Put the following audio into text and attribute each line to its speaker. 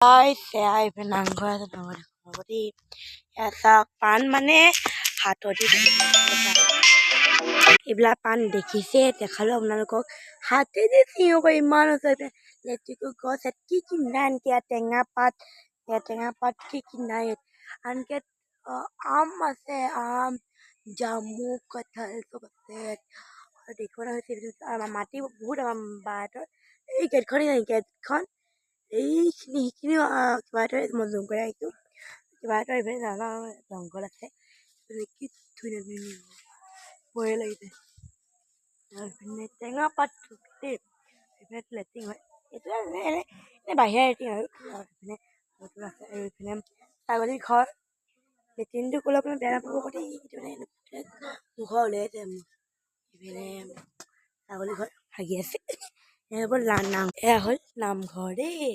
Speaker 1: এইফালে নামঘৰ আছে ভগৱতী এটা পাণ মানে হাতত এইবিলাক পাণ দেখিছে দেখালো আপোনালোকক হাতে যে চিঙিব ইমান ওচৰতে লেটেকু গছ কি কিনা আনকি টেঙা পাত কি কিনা আনকি আম আছে আম জামু কঁঠাল চব আছে আৰু দেখিবলৈ হৈছে মাটি বহুত আমাৰ বাহঁতৰ এই গেটখন এইখিনি কিবা এটা মই জুম কৰি আহিছোঁ কিবা এটা এইফালে নাজানো জংঘল আছে কি ধুনীয়া ধুনীয়া ভয়ে লাগিছে এইপিনে টেঙা পাত দেই এইপিনে লেট্ৰিন হয় এইটো এনে বাহিৰা লেট্ৰিন আৰু এইপিনে নতুন আছে আৰু এইপিনে ছাগলী ঘৰ লেট্ৰিনটো ক'লে আপোনাৰ বেয়া নাপাব দেই পোহৰ উলিয়াইছে এইপিনে ছাগলী ঘৰ হাগি আছে এয়া হ'ল নামঘৰ দেই